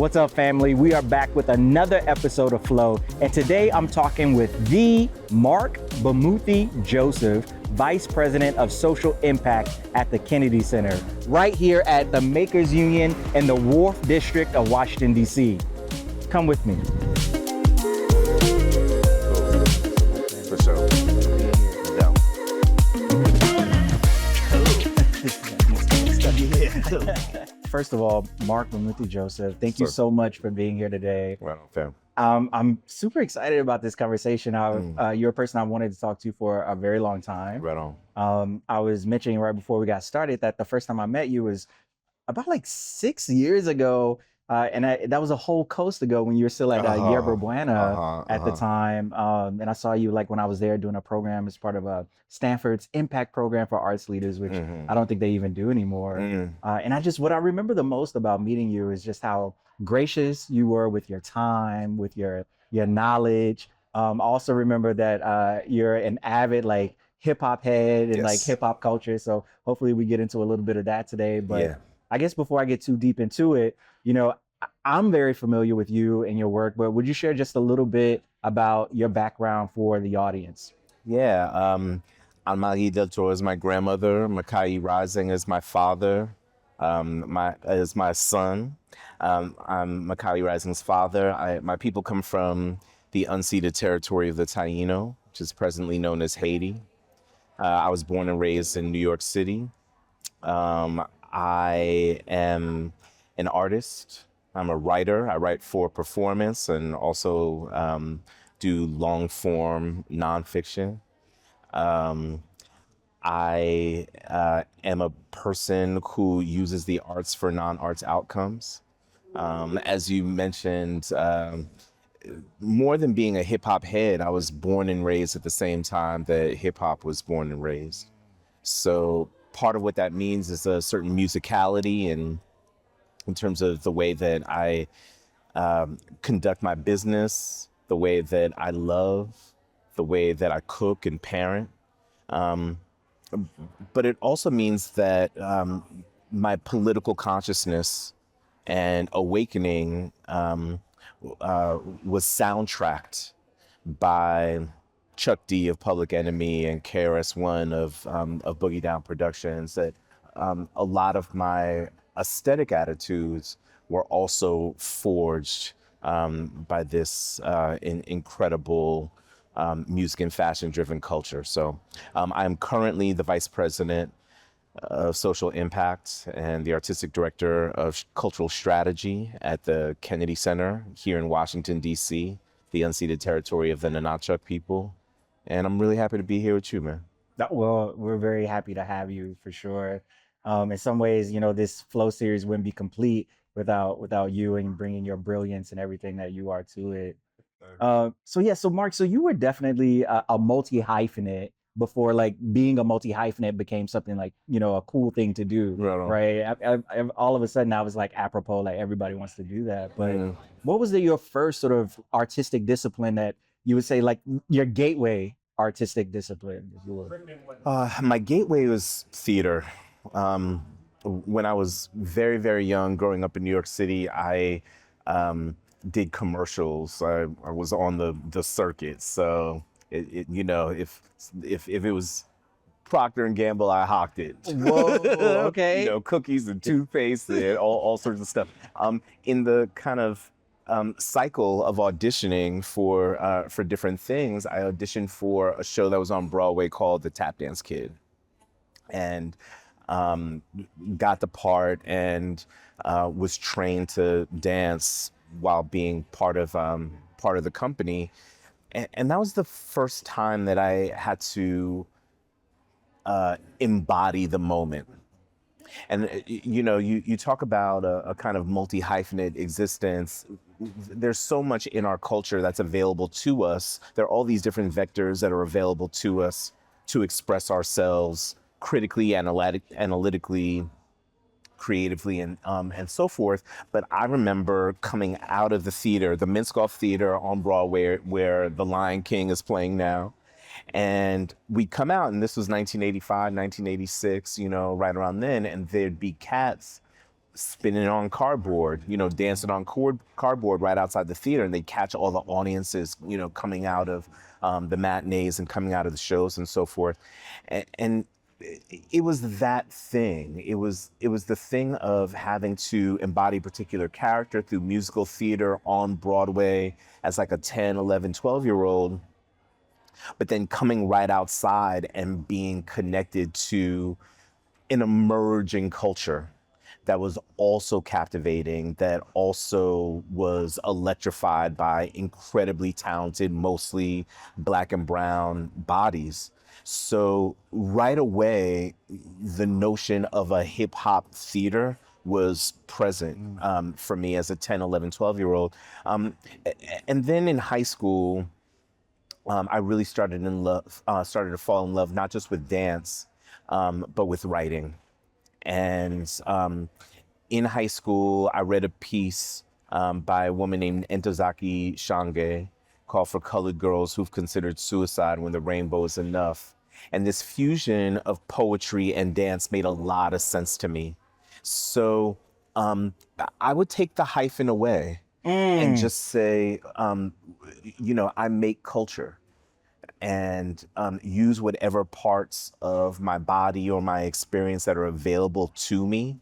What's up, family? We are back with another episode of Flow, and today I'm talking with the Marc Bamuthi Joseph, Vice President of Social Impact at the Kennedy Center, right here at the Makers Union in the Wharf District of Washington, D.C. Come with me. For sure. First of all, Marc Bamuthi Joseph, thank you so much for being here today. Right on, fam. I'm super excited about this conversation. You're a person I wanted to talk to for a very long time. Right on. I was mentioning right before we got started that the first time I met you was about like 6 years ago. That was a whole coast ago when you were still at Yerba Buena at the time. And I saw you like when I was there doing a program as part of Stanford's Impact Program for Arts Leaders, which I don't think they even do anymore. And what I remember the most about meeting you is just how gracious you were with your time, with your knowledge. I also remember that you're an avid like hip hop head and like hip hop culture. So hopefully we get into a little bit of that today. But I guess before I get too deep into it, I'm very familiar with you and your work, but would you share just a little bit about your background for the audience? Yeah. Almari Del Toro is my grandmother. Makai Rising is my father. Is my son. I'm Makai Rising's father. My people come from the unceded territory of the Taino, which is presently known as Haiti. I was born and raised in New York City. I am an artist. I'm a writer. I write for performance and also do long form nonfiction. I am a person who uses the arts for non-arts outcomes. As you mentioned, more than being a hip hop head, I was born and raised at the same time that hip hop was born and raised. So part of what that means is a certain musicality and in terms of the way that I conduct my business, the way that I love, the way that I cook and parent. But it also means that my political consciousness and awakening was soundtracked by Chuck D of Public Enemy and KRS-One of Boogie Down Productions. That a lot of my aesthetic attitudes were also forged by this incredible music and fashion-driven culture. So I'm currently the Vice President of Social Impact and the Artistic Director of Cultural Strategy at the Kennedy Center here in Washington, D.C., the unceded territory of the Nunachuk people. And I'm really happy to be here with you, man. Well, we're very happy to have you for sure. In some ways, this Flow series wouldn't be complete without you and bringing your brilliance and everything that you are to it. So Marc, so you were definitely a multi-hyphenate before like being a multi-hyphenate became something like, a cool thing to do, right? All of a sudden I was like apropos, like everybody wants to do that. But what was your first sort of artistic discipline that you would say like your gateway artistic discipline, if you will? My gateway was theater. When I was very, very young, growing up in New York City, I did commercials. I was on the circuit. So if it was Procter and Gamble, I hawked it. Whoa, okay. Cookies and toothpaste and all sorts of stuff. In the kind of cycle of auditioning for different things, I auditioned for a show that was on Broadway called The Tap Dance Kid, and got the part and was trained to dance while being part of the company, and that was the first time that I had to embody the moment. And you talk about a kind of multi-hyphenate existence. There's so much in our culture that's available to us. There are all these different vectors that are available to us to express ourselves critically, analytically, creatively, and so forth. But I remember coming out of the theater, the Minskoff Theater on Broadway, where The Lion King is playing now. And we'd come out, and this was 1985, 1986, right around then, and there'd be cats spinning on cardboard, dancing on cardboard right outside the theater, and they catch all the audiences, coming out of the matinees and coming out of the shows and so forth. And it was that thing. It was the thing of having to embody a particular character through musical theater on Broadway as like a 10, 11, 12-year-old, but then coming right outside and being connected to an emerging culture that was also captivating, that also was electrified by incredibly talented, mostly Black and brown bodies. So right away, the notion of a hip hop theater was present for me as a 10, 11, 12-year-old. And then in high school, I really started to fall in love, not just with dance, but with writing. And in high school, I read a piece by a woman named Entozaki Shange called "For Colored Girls Who've Considered Suicide When the Rainbow Is Enough." And this fusion of poetry and dance made a lot of sense to me. So I would take the hyphen away and just say, I make culture, and use whatever parts of my body or my experience that are available to me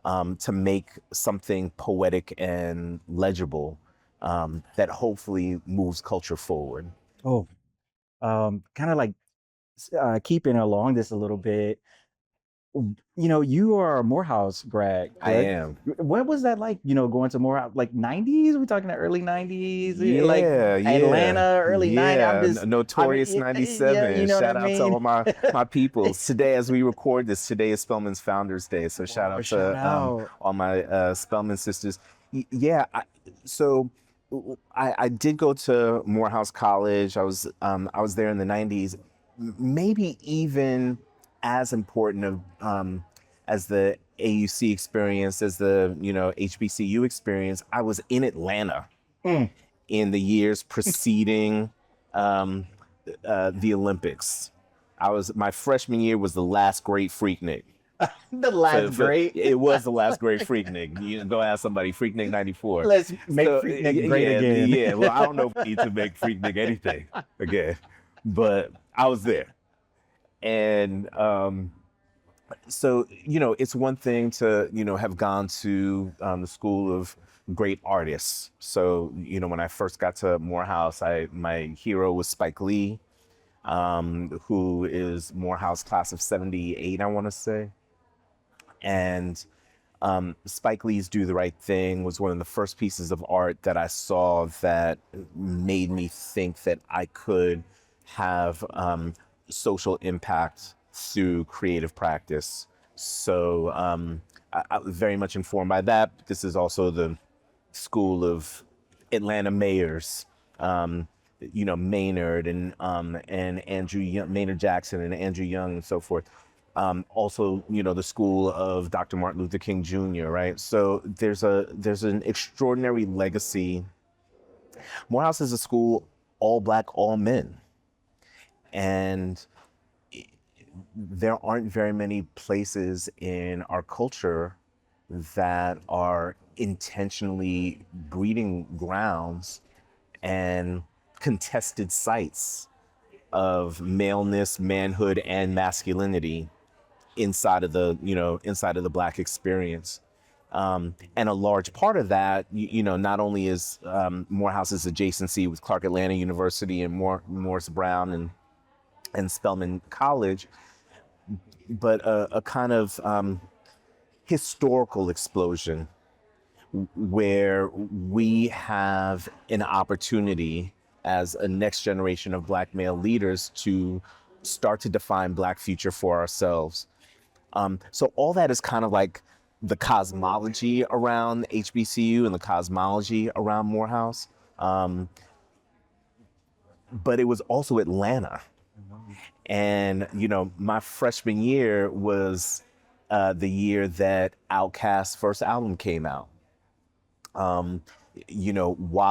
to make something poetic and legible that hopefully moves culture forward. Oh, kind of like keeping along this a little bit. You are a Morehouse grad, I correct? am. What was that like, going to Morehouse, like 90s? We're talking the early 90s, like Yeah, Atlanta, early 90s. yeah. Notorious Yeah, 97. you know what I Shout out to mean? all my peoples. Today, as we record this, today is Spelman's Founders Day. So shout out Shout to out. all my Spelman sisters. Yeah, so I did go to Morehouse College. I was there in the 90s. Maybe even as important as the AUC experience, as the HBCU experience. I was in Atlanta Mm. in the years preceding the Olympics. My freshman year was the last great Freaknik. The last great. It was the last great Freaknik. You go ask somebody, Freaknik '94. Let's make So Freaknik great yeah, again. yeah. Well, I don't know if we need to make Freaknik anything again, but I was there. And so, it's one thing to, have gone to the school of great artists. So, when I first got to Morehouse, my hero was Spike Lee, who is Morehouse class of 78, I want to say. And Spike Lee's Do the Right Thing was one of the first pieces of art that I saw that made me think that I could have social impact through creative practice. So I was very much informed by that. This is also the school of Atlanta mayors, Maynard and Andrew Young, Maynard Jackson and Andrew Young and so forth. Also, the school of Dr. Martin Luther King Jr., right? So there's an extraordinary legacy. Morehouse is a school, all Black, all men. And there aren't very many places in our culture that are intentionally breeding grounds and contested sites of maleness, manhood, and masculinity inside of the Black experience. And a large part of that, not only is Morehouse's adjacency with Clark Atlanta University and Morris Brown and Spelman College, but a kind of historical explosion where we have an opportunity as a next generation of Black male leaders to start to define Black future for ourselves. So all that is kind of like the cosmology around HBCU and the cosmology around Morehouse. But it was also Atlanta. And, my freshman year was the year that Outkast's first album came out. While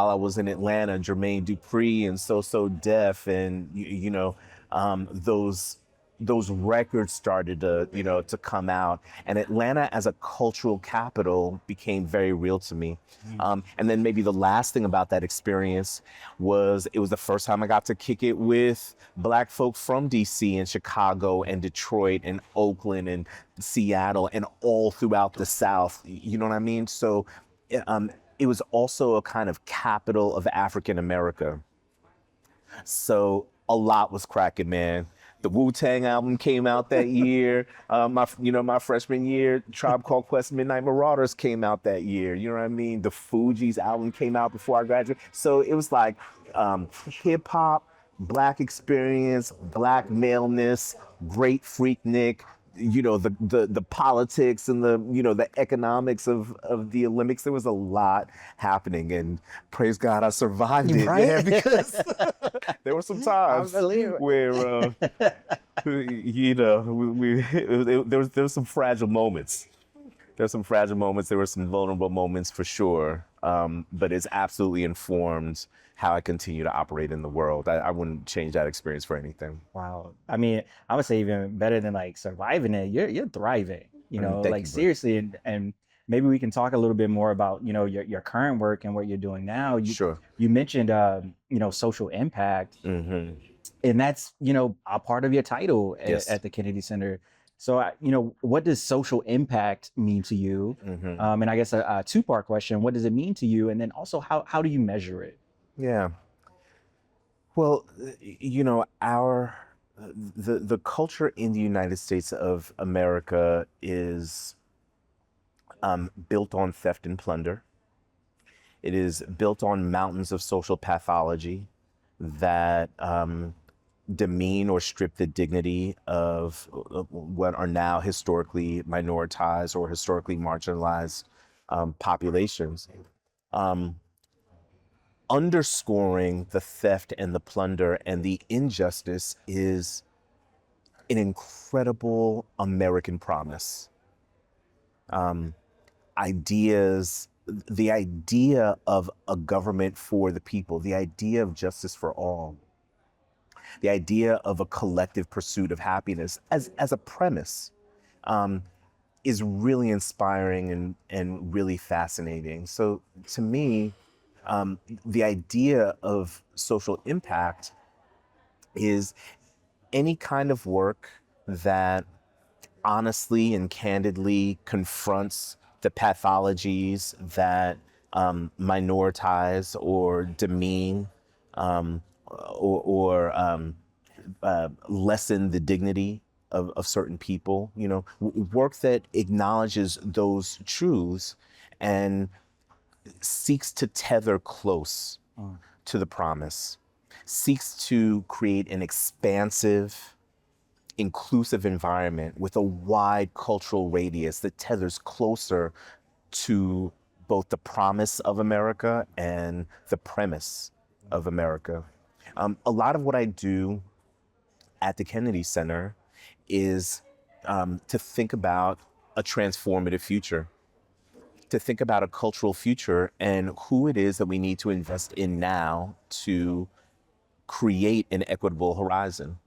I was in Atlanta, Jermaine Dupri and So So Def and, those those records started to come out, and Atlanta as a cultural capital became very real to me. And then maybe the last thing about that experience was it was the first time I got to kick it with Black folk from DC and Chicago and Detroit and Oakland and Seattle and all throughout the South. You know what I mean? So it was also a kind of capital of African America. So a lot was cracking, man. The Wu-Tang album came out that year. My freshman year, Tribe Called Quest, Midnight Marauders came out that year. You know what I mean? The Fugees album came out before I graduated. So it was like hip hop, Black experience, Black maleness, great Freaknik, the politics and the economics of the Olympics. There was a lot happening, and praise God I survived it. Right? Yeah, because there were some times where there was some fragile moments. There's some fragile moments. There were some vulnerable moments for sure. But it's absolutely informed how I continue to operate in the world. I wouldn't change that experience for anything. Wow. I mean, I would say even better than like surviving it, you're thriving, Thank you, seriously. And maybe we can talk a little bit more about, your current work and what you're doing now. Sure. You mentioned, social impact, Mm-hmm. and that's, a part of your title Yes. at the Kennedy Center. So, what does social impact mean to you? Mm-hmm. And I guess a two-part question, what does it mean to you? And then also, how do you measure it? Yeah. Well, the culture in the United States of America is built on theft and plunder. It is built on mountains of social pathology that demean or strip the dignity of what are now historically minoritized or historically marginalized populations. Underscoring the theft and the plunder and the injustice is an incredible American promise. The idea of a government for the people, the idea of justice for all, the idea of a collective pursuit of happiness as a premise is really inspiring and really fascinating. So to me, the idea of social impact is any kind of work that honestly and candidly confronts the pathologies that minoritize or demean or lessen the dignity of certain people. Work that acknowledges those truths and seeks to tether close to the promise, seeks to create an expansive, inclusive environment with a wide cultural radius that tethers closer to both the promise of America and the premise of America. A lot of what I do at the Kennedy Center is to think about a transformative future, to think about a cultural future and who it is that we need to invest in now to create an equitable horizon.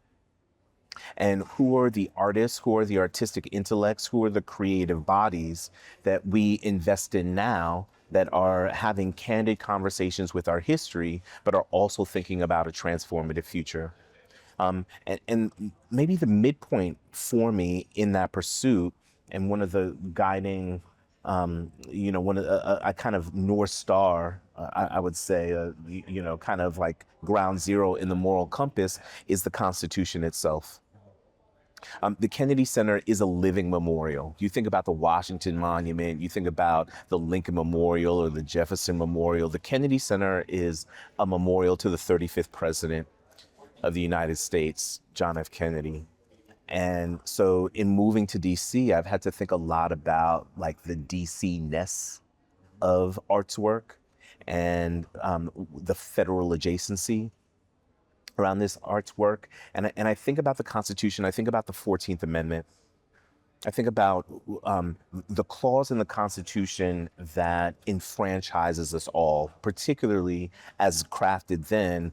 And who are the artists, who are the artistic intellects, who are the creative bodies that we invest in now that are having candid conversations with our history, but are also thinking about a transformative future. And maybe the midpoint for me in that pursuit, and one of the guiding one of a kind of North Star, I would say, kind of like ground zero in the moral compass is the Constitution itself. The Kennedy Center is a living memorial. You think about the Washington Monument, you think about the Lincoln Memorial or the Jefferson Memorial. The Kennedy Center is a memorial to the 35th president of the United States, John F. Kennedy. And so in moving to DC, I've had to think a lot about like the DC-ness of arts work and the federal adjacency around this arts work. And I think about the Constitution, I think about the 14th Amendment. I think about the clause in the Constitution that enfranchises us all, particularly as crafted then,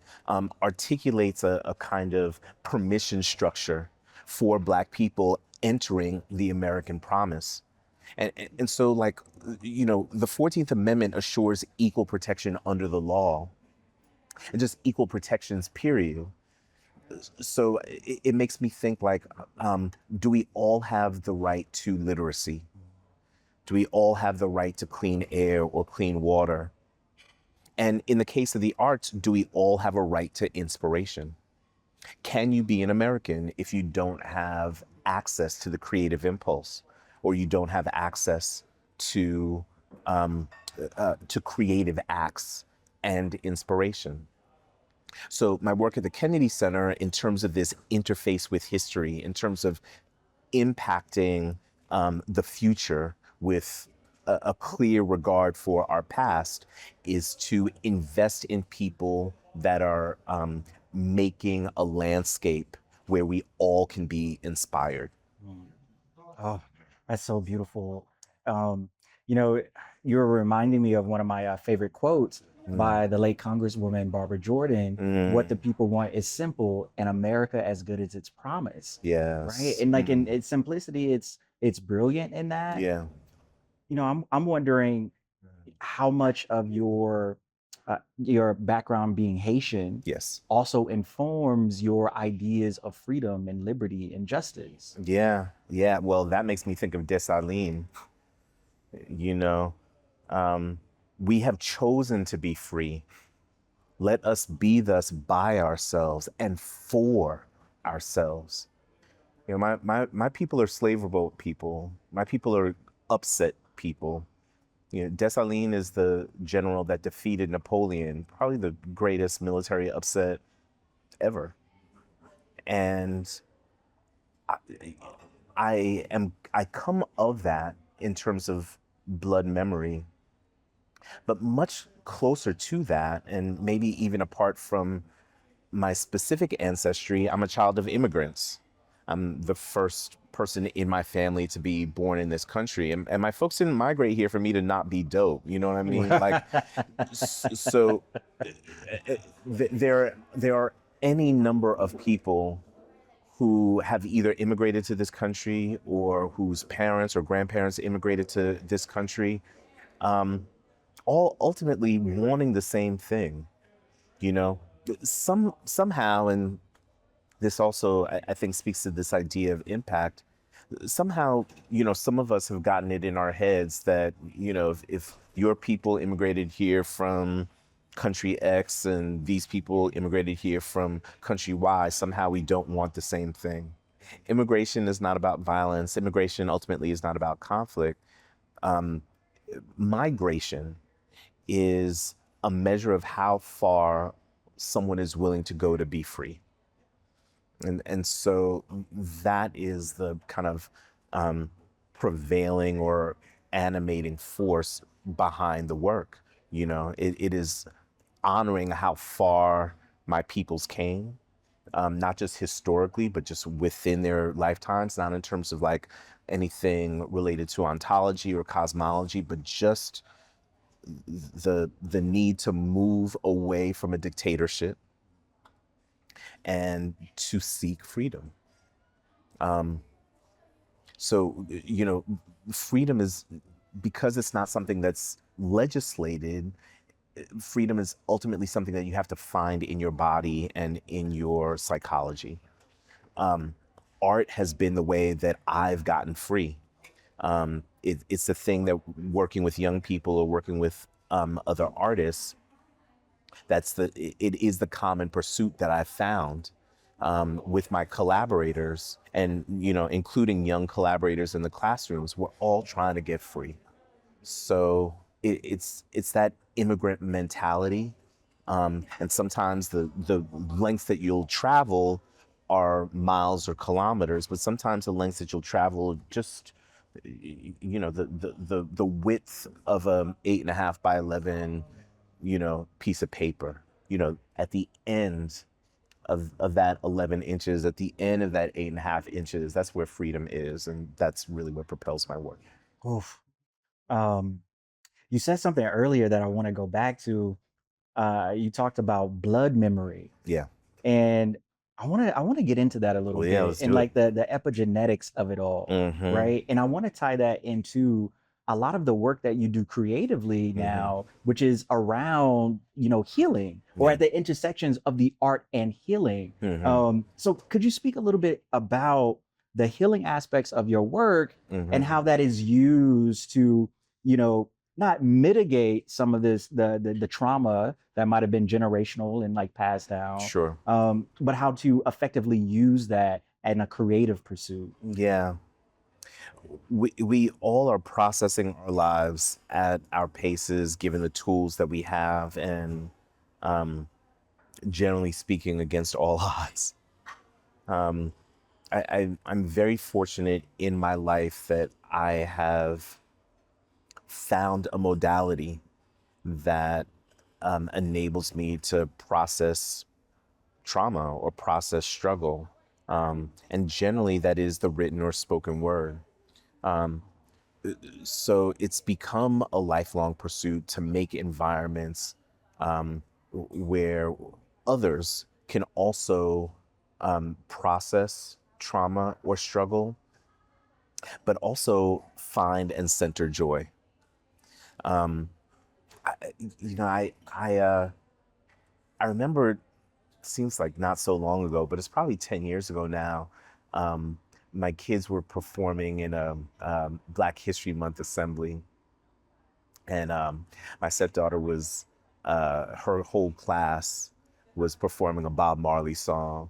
articulates a kind of permission structure for Black people entering the American promise. And so, like, the 14th Amendment assures equal protection under the law and just equal protections, period. So it makes me think, like, do we all have the right to literacy? Do we all have the right to clean air or clean water? And in the case of the arts, do we all have a right to inspiration? Can you be an American if you don't have access to the creative impulse, or you don't have access to creative acts and inspiration? So my work at the Kennedy Center, in terms of this interface with history, in terms of impacting the future with a clear regard for our past, is to invest in people that are making a landscape where we all can be inspired. Oh, that's so beautiful. Um, you know, you're reminding me of one of my favorite quotes Mm. by the late Congresswoman Barbara Jordan. What the Mm. people want is simple, and America as good as its promise, right? Yes. And like in Mm. its simplicity, it's brilliant in that. Yeah. I'm wondering how much of your background being Haitian Yes. also informs your ideas of freedom and liberty and justice. Yeah. Yeah. Well, that makes me think of Dessalines. You know, um, we have chosen to be free. Let us be thus by ourselves and for ourselves. My people are slave revolt people. My people are upset people. Dessalines is the general that defeated Napoleon, probably the greatest military upset ever. And I come of that in terms of blood memory, but much closer to that, and maybe even apart from my specific ancestry, I'm a child of immigrants. I'm the first person in my family to be born in this country. And my folks didn't migrate here for me to not be dope. You know what I mean? Like, so there are any number of people who have either immigrated to this country or whose parents or grandparents immigrated to this country, all ultimately wanting the same thing, you know? Somehow, and this also, I think, speaks to this idea of impact. Somehow, some of us have gotten it in our heads that, if your people immigrated here from country X and these people immigrated here from country Y, somehow we don't want the same thing. Immigration is not about violence. Immigration ultimately is not about conflict. Migration is a measure of how far someone is willing to go to be free. And so that is the kind of prevailing or animating force behind the work. It is honoring how far my peoples came, not just historically, but just within their lifetimes, not in terms of like anything related to ontology or cosmology, but just the need to move away from a dictatorship and to seek freedom. So, freedom is, because it's not something that's legislated, freedom is ultimately something that you have to find in your body and in your psychology. Art has been the way that I've gotten free. It's the thing that working with young people or working with other artists, it is the common pursuit that I've found with my collaborators, and including young collaborators in the classrooms. We're all trying to get free. So it's that immigrant mentality, and sometimes the lengths that you'll travel are miles or kilometers, but sometimes the lengths that you'll travel just the width of a 8.5 by 11 piece of paper. At the end of that 11 inches, at the end of that 8.5 inches, that's where freedom is, and that's really what propels my work. Oof. Um, you said something earlier that I want to go back to. You talked about blood memory. Yeah. And I want to get into that a little Well, yeah, bit let's and do it. like the epigenetics of it all, Mm-hmm. right? And I want to tie that into a lot of the work that you do creatively Mm-hmm. now, which is around, healing or Yeah. at the intersections of the art and healing. Mm-hmm. So could you speak a little bit about the healing aspects of your work and Mm-hmm. how that is used to, you know, not mitigate some of this the trauma that might have been generational and like passed down, Sure. but how to effectively use that in a creative pursuit. Yeah. We all are processing our lives at our paces, given the tools that we have, and um, generally speaking, against all odds. Um, I'm very fortunate in my life that I have found a modality that enables me to process trauma or process struggle. And generally, that is the written or spoken word. Um, so it's become a lifelong pursuit to make environments where others can also process trauma or struggle, but also find and center joy. Um, I, I remember, it seems like not so long ago, but it's probably 10 years ago now. Um, my kids were performing in a Black History Month assembly, and my stepdaughter was, her whole class was performing a Bob Marley song.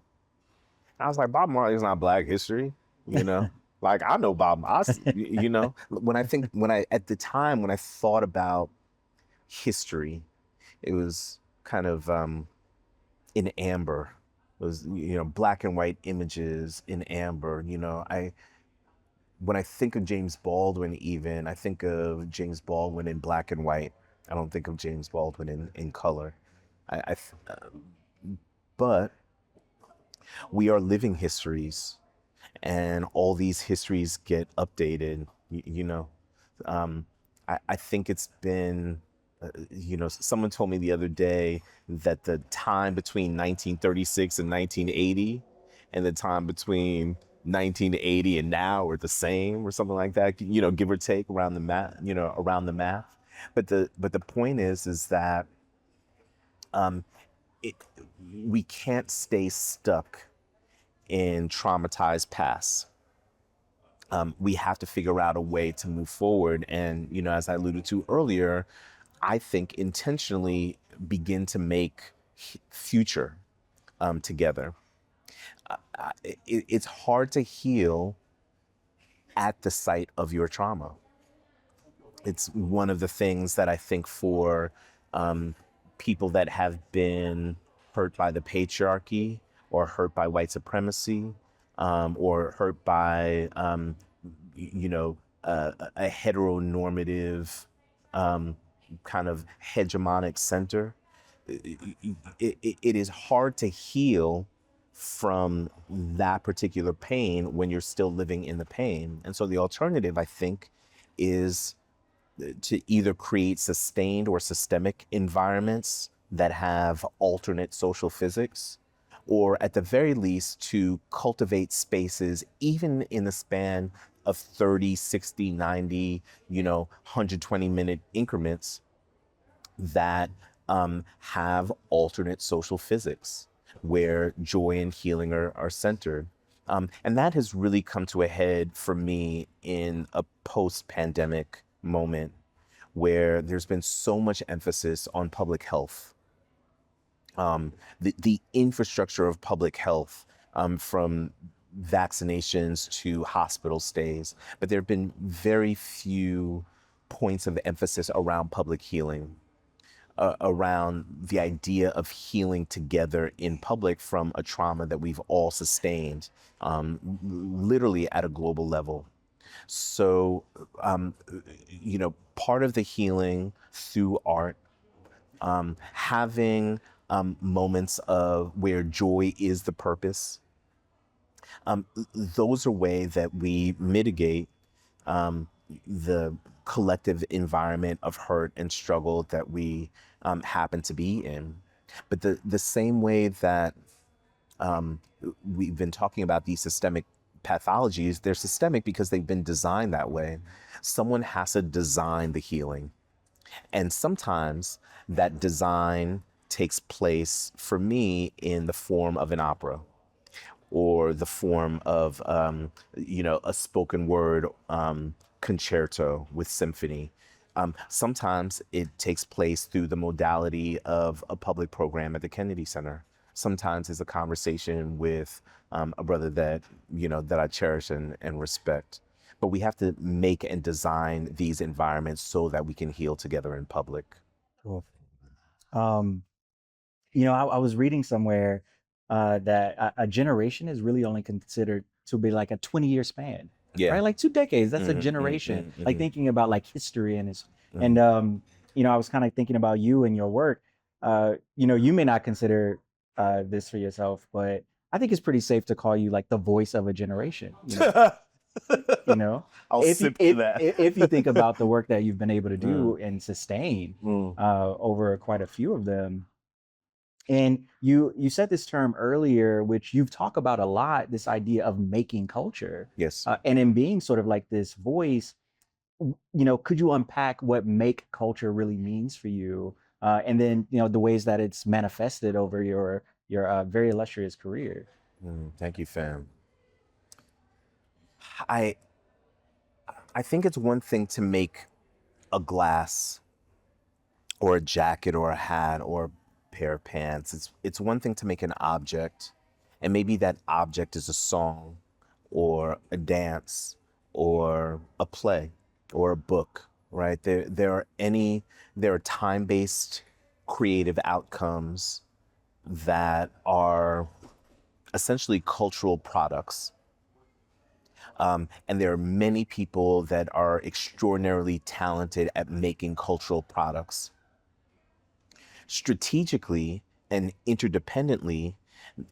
I was like, Bob Marley's not Black history, you know? Like, I know Bob, at the time, when I thought about history, it was kind of in amber. It was, black and white images in amber. When I think of James Baldwin, even, I think of James Baldwin in black and white. I don't think of James Baldwin in color. I, I, but we are living histories, and all these histories get updated. Um, I think it's been, someone told me the other day that the time between 1936 and 1980 and the time between 1980 and now are the same or something like that, give or take around the math, around the math. But the point is that um, it, we can't stay stuck in traumatized past. We have to figure out a way to move forward. And, as I alluded to earlier, I think intentionally begin to make future together. It's hard to heal at the site of your trauma. It's one of the things that I think for people that have been hurt by the patriarchy or hurt by white supremacy or hurt by, a heteronormative kind of hegemonic center, it is hard to heal from that particular pain when you're still living in the pain. And so the alternative, I think, is to either create sustained or systemic environments that have alternate social physics, or at the very least to cultivate spaces, even in the span of 30, 60, 90, 120-minute increments that have alternate social physics where joy and healing are centered. And that has really come to a head for me in a post-pandemic moment where there's been so much emphasis on public health. The infrastructure of public health, from vaccinations to hospital stays, but there have been very few points of emphasis around public healing, around the idea of healing together in public from a trauma that we've all sustained, literally at a global level. So, part of the healing through art, having moments of where joy is the purpose, those are ways that we mitigate the collective environment of hurt and struggle that we happen to be in. But the same way that we've been talking about these systemic pathologies. They're systemic because they've been designed that way. Someone has to design the healing. And sometimes that design takes place for me in the form of an opera or the form of, a spoken word concerto with symphony. Sometimes it takes place through the modality of a public program at the Kennedy Center. Sometimes it's a conversation with a brother that I cherish and respect. But we have to make and design these environments so that we can heal together in public. Cool. Um, I was reading somewhere that a generation is really only considered to be like a 20-year span, Yeah. right? Like 2 decades, that's a Mhm, generation. mhm, Like mhm, thinking about like history and mhm. I was kind of thinking about you and your work. You may not consider this for yourself, but I think it's pretty safe to call you like the voice of a generation. You know, I'll if you sip to that. if you think about the work that you've been able to Mm, do and sustain mm. over quite a few of them. And you said this term earlier, which you've talked about a lot, this idea of making culture, Yes. and in being sort of like this voice. Could you unpack what make culture really means for you, and then the ways that it's manifested over your very illustrious career? Thank you, fam. I I think it's one thing to make a glass or a jacket or a hat or a pair of pants. It's one thing to make an object, and maybe that object is a song or a dance or a play or a book, right? There are time-based creative outcomes that are essentially cultural products. And there are many people that are extraordinarily talented at making cultural products. Strategically and interdependently,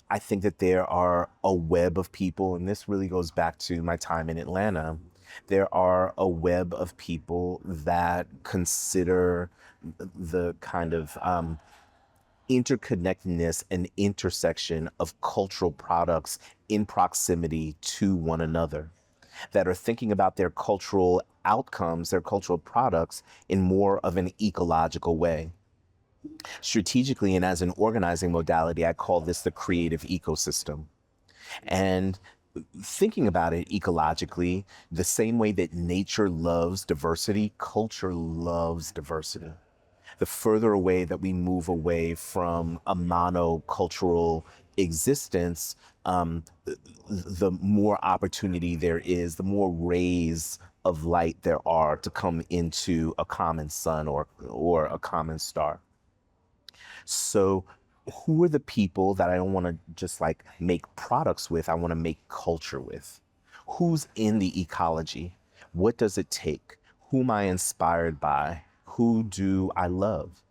I think that there are a web of people, and this really goes back to my time in Atlanta. There are a web of people that consider the kind of interconnectedness and intersection of cultural products in proximity to one another, that are thinking about their cultural outcomes, their cultural products in more of an ecological way. Strategically and as an organizing modality, I call this the creative ecosystem. And thinking about it ecologically, the same way that nature loves diversity, culture loves diversity. The further away that we move away from a monocultural existence, the more opportunity there is, the more rays of light there are to come into a common sun or a common star. So who are the people that I don't want to just like make products with? I want to make culture with. Who's in the ecology? What does it take? Who am I inspired by? Who do I love?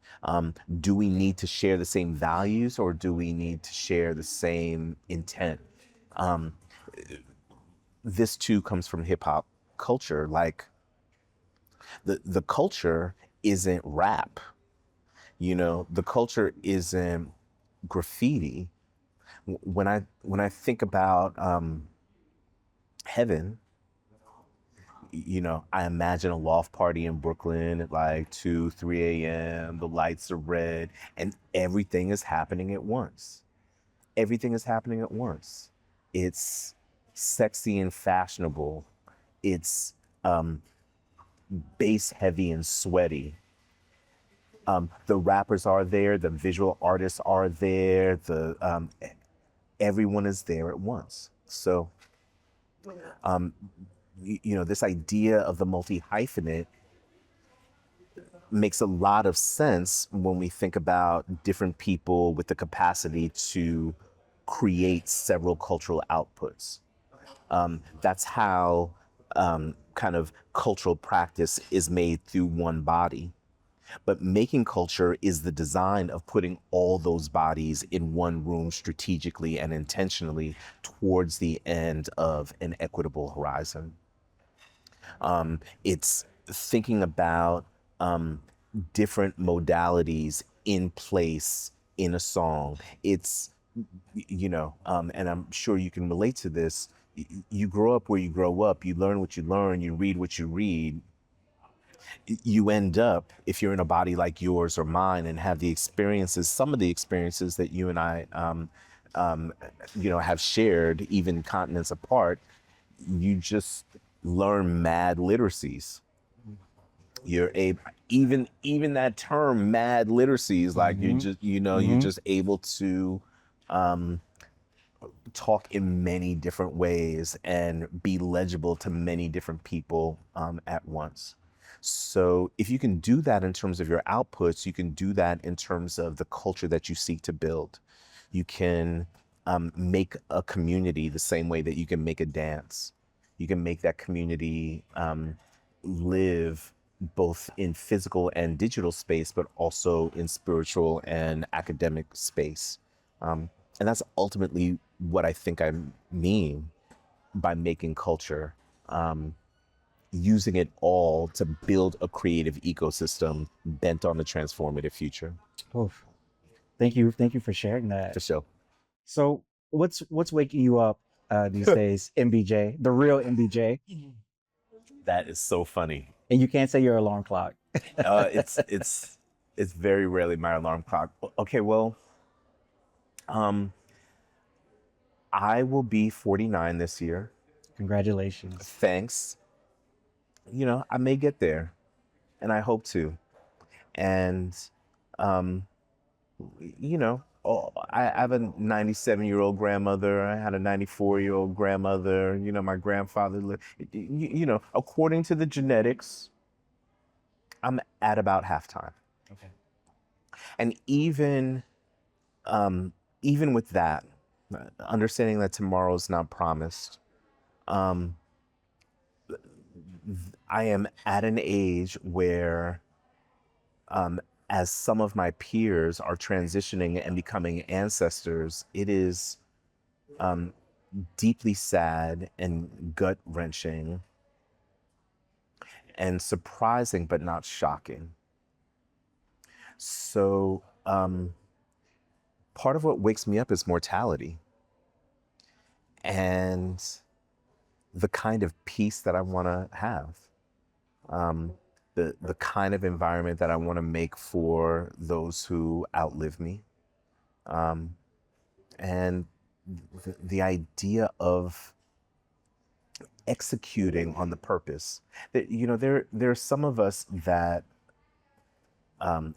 Do we need to share the same values or do we need to share the same intent? Um, this too comes from hip hop culture. Like the culture isn't rap. The culture isn't graffiti. When I think about heaven, I imagine a loft party in Brooklyn at like 2, 3 a.m. The lights are red and everything is happening at once. Everything is happening at once. It's sexy and fashionable. It's bass heavy and sweaty. The rappers are there, the visual artists are there, everyone is there at once. So, this idea of the multi-hyphenate makes a lot of sense when we think about different people with the capacity to create several cultural outputs. That's how kind of cultural practice is made through one body. But making culture is the design of putting all those bodies in one room strategically and intentionally towards the end of an equitable horizon. It's thinking about different modalities in place in a song. It's and I'm sure you can relate to this. You grow up where you grow up, you learn what you learn, you read what you read. You end up, if you're in a body like yours or mine and have the experiences, some of the experiences that you and I, have shared, even continents apart, you just learn mad literacies. You're able, even that term, mad literacies, like you're just, you're just able to talk in many different ways and be legible to many different people at once. So if you can do that in terms of your outputs, you can do that in terms of the culture that you seek to build. You can make a community the same way that you can make a dance. You can make that community live both in physical and digital space, but also in spiritual and academic space. And that's ultimately what I think I mean by making culture, using it all to build a creative ecosystem bent on a transformative future. Oof. Thank you for sharing that. For sure. So what's waking you up these days, MBJ, the real MBJ? That is so funny. And you can't say your alarm clock. It's very rarely my alarm clock. Okay, well, I will be 49 this year. Congratulations. Thanks. I may get there, and I hope to. And, I have a 97-year-old grandmother. I had a 94-year-old grandmother. My grandfather lived. According to the genetics, I'm at about halftime. Okay. And even with that, understanding that tomorrow's not promised, I am at an age where, as some of my peers are transitioning and becoming ancestors, it is deeply sad and gut-wrenching and surprising, but not shocking. So part of what wakes me up is mortality and the kind of peace that I want to have, the kind of environment that I want to make for those who outlive me, and the idea of executing on the purpose. That there are some of us that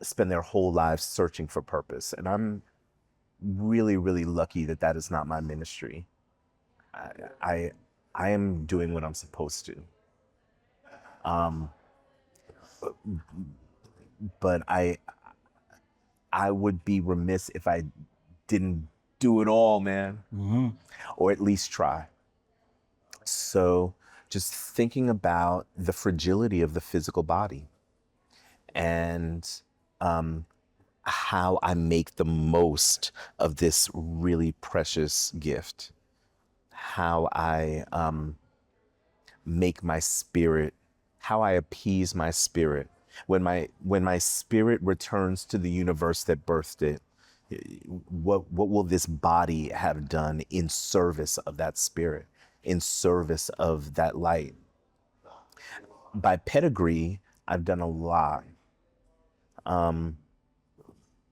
spend their whole lives searching for purpose, and I'm really, really lucky that that is not my ministry. I am doing what I'm supposed to. But I would be remiss if I didn't do it all, man, or at least try. So just thinking about the fragility of the physical body and how I make the most of this really precious gift, how I make my spirit, how I appease my spirit. When my spirit returns to the universe that birthed it, what will this body have done in service of that spirit, in service of that light? By pedigree, I've done a lot.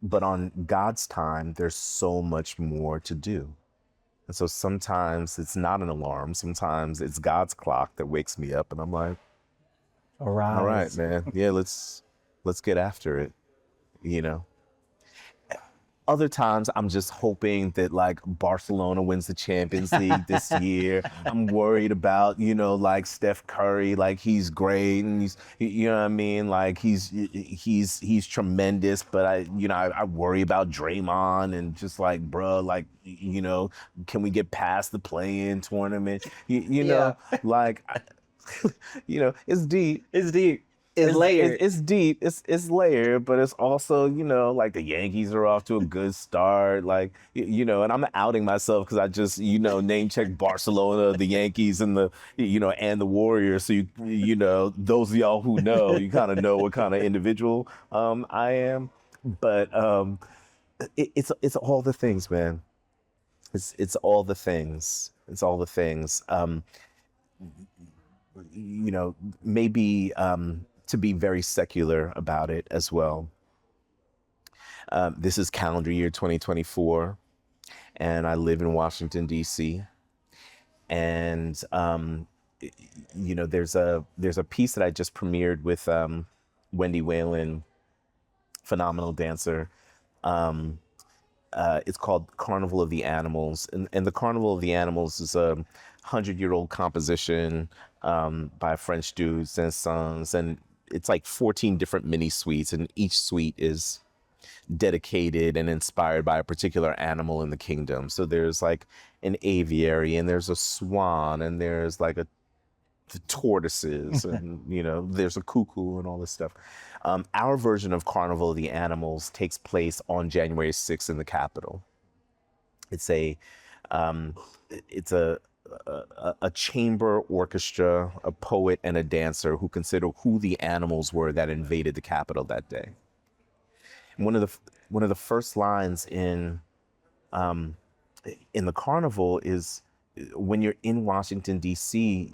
But on God's time, there's so much more to do. And so sometimes it's not an alarm. Sometimes it's God's clock that wakes me up and I'm like, all right, man. Yeah, let's get after it, Other times I'm just hoping that like Barcelona wins the Champions League this year. I'm worried about, like Steph Curry, like he's great and he's, what I mean? Like he's tremendous, but I worry about Draymond and just like, bro, like, can we get past the play-in tournament? Like, it's deep. It's deep. It's layered. It's deep. It's layered, but it's also, like the Yankees are off to a good start. Like, and I'm outing myself because I just, name check Barcelona, the Yankees, and the, and the Warriors. So, those of y'all who know, you kind of know what kind of individual I am. But it's all the things, man. It's all the things. It's all the things. You know, maybe to be very secular about it as well. This is calendar year 2024, and I live in Washington, D.C. And you know, there's a piece that I just premiered with Wendy Whalen, phenomenal dancer. It's called Carnival of the Animals, and the Carnival of the Animals is a 100-year-old composition by a French dude, Saint-Saëns, and it's like 14 different mini suites, and each suite is dedicated and inspired by a particular animal in the kingdom. So there's like an aviary, and there's a swan, and there's like a tortoises, and you know, there's a cuckoo and all this stuff. Our version of Carnival of the Animals takes place on January 6th in the Capitol. It's a um, it's a chamber orchestra, a poet, and a dancer who consider who the animals were that invaded the Capitol that day. And one of the first lines in the carnival is, when you're in Washington D.C.,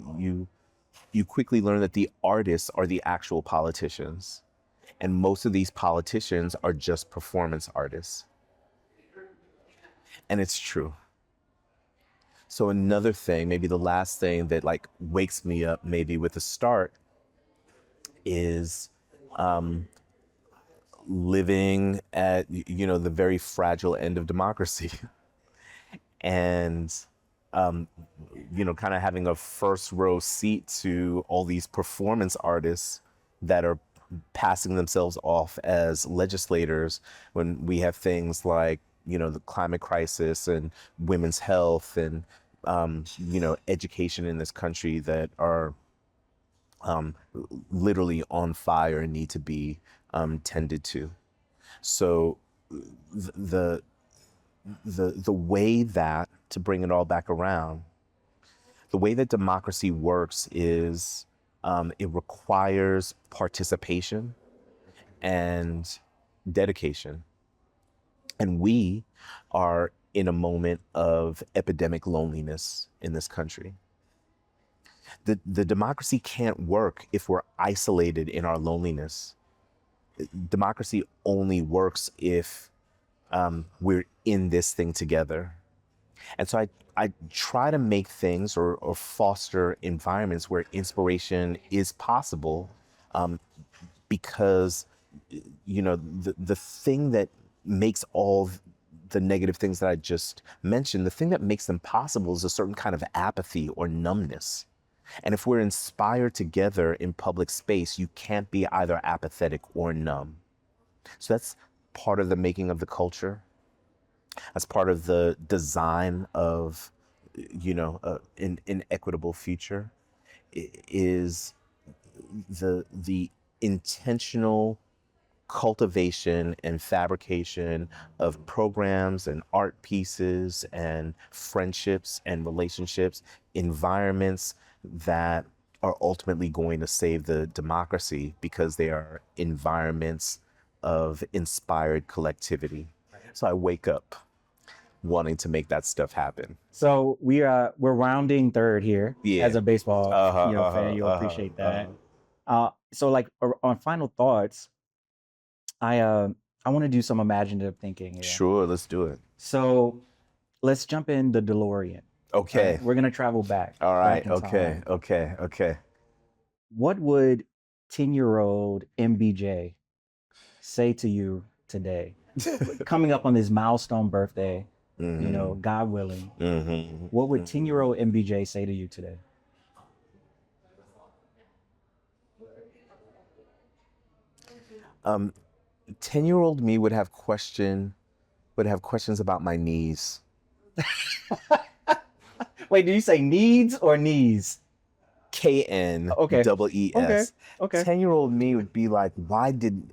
you quickly learn that the artists are the actual politicians, and most of these politicians are just performance artists. And it's true. So another thing, maybe the last thing that like wakes me up maybe with a start, is living at, you know, the very fragile end of democracy. And you know, kind of having a first row seat to all these performance artists that are passing themselves off as legislators, when we have things like, you know, the climate crisis and women's health and you know, education in this country that are literally on fire and need to be tended to. So the the way that, to bring it all back around, the way that democracy works is it requires participation and dedication. And we are in a moment of epidemic loneliness in this country. The democracy can't work if we're isolated in our loneliness. Democracy only works if we're in this thing together. And so I try to make things, or foster environments where inspiration is possible, because, you know, the thing that makes all the negative things that I just mentioned, the thing that makes them possible is a certain kind of apathy or numbness. And if we're inspired together in public space, you can't be either apathetic or numb. So that's part of the making of the culture. That's part of the design of, you know, an equitable future, is the intentional cultivation and fabrication of programs and art pieces and friendships and relationships, environments that are ultimately going to save the democracy, because they are environments of inspired collectivity. So I wake up wanting to make that stuff happen. So we're rounding third here. Yeah. As a baseball fan, you'll appreciate that. So like on final thoughts, I want to do some imaginative thinking here. Sure, let's do it. So let's jump in the DeLorean. Okay. Right? We're gonna travel back. All right. Back in time. Okay. What would 10-year-old MBJ say to you today, coming up on this milestone birthday? Mm-hmm. You know, God willing. Mm-hmm. What would 10-year-old MBJ say to you today? Um, 10-year-old me would have questions about my knees. Wait, did you say needs or knees? KNEES. Okay. 10-year-old me would be like, why didn't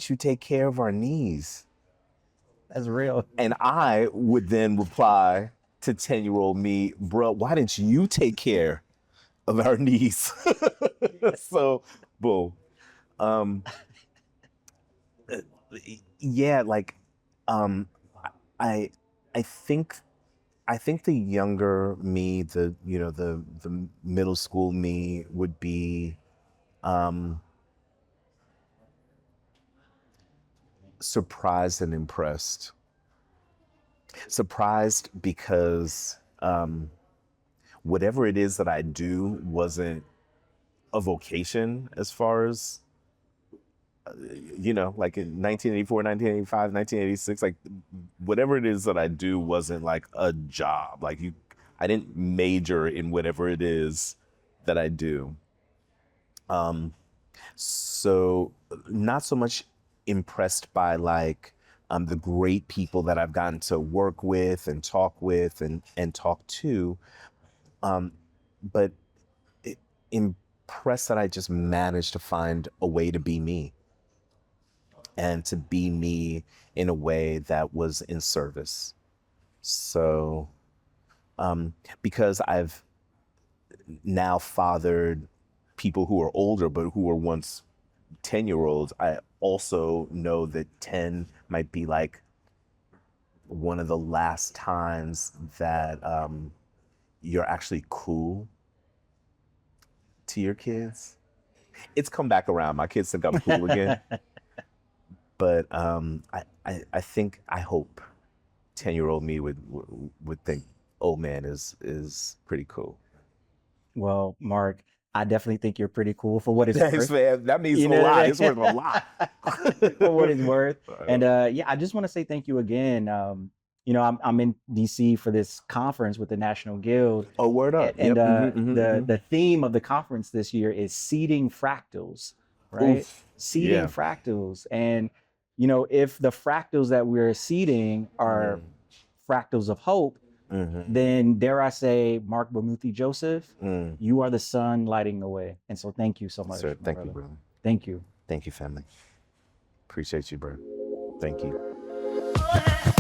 you take care of our knees? That's real. And I would then reply to 10-year-old me, bro, why didn't you take care of our knees? So, boom. Yeah, like, I I think I think the younger me, the middle school me would be um, surprised and impressed. Surprised because whatever it is that I do wasn't a vocation as far as like in 1984, 1985, 1986, like whatever it is that I do wasn't like a job. Like I didn't major in whatever it is that I do. So not so much impressed by like the great people that I've gotten to work with and talk with and talk to, but impressed that I just managed to find a way to be me and to be me in a way that was in service. So, because I've now fathered people who are older, but who were once 10-year-olds, I also know that 10 might be like one of the last times that you're actually cool to your kids. It's come back around. My kids think I'm cool again. But I think, I hope 10-year-old me would think, oh man, is pretty cool. Well, Marc, I definitely think you're pretty cool for what it's Thanks, worth. man. That means a lot. It's worth a lot. For what it's worth. And yeah, I just want to say thank you again. I'm in DC for this conference with the National Guild. Oh, word up. And Yep. the theme of the conference this year is seeding fractals, right? Oof. Seeding Yeah. fractals. And if the fractals that we're seeding are fractals of hope, then dare I say, Marc Bamuthi Joseph, you are the sun lighting the way. And so thank you so much. Sir, thank you, brother. Thank you. Thank you, family. Appreciate you, bro. Thank you.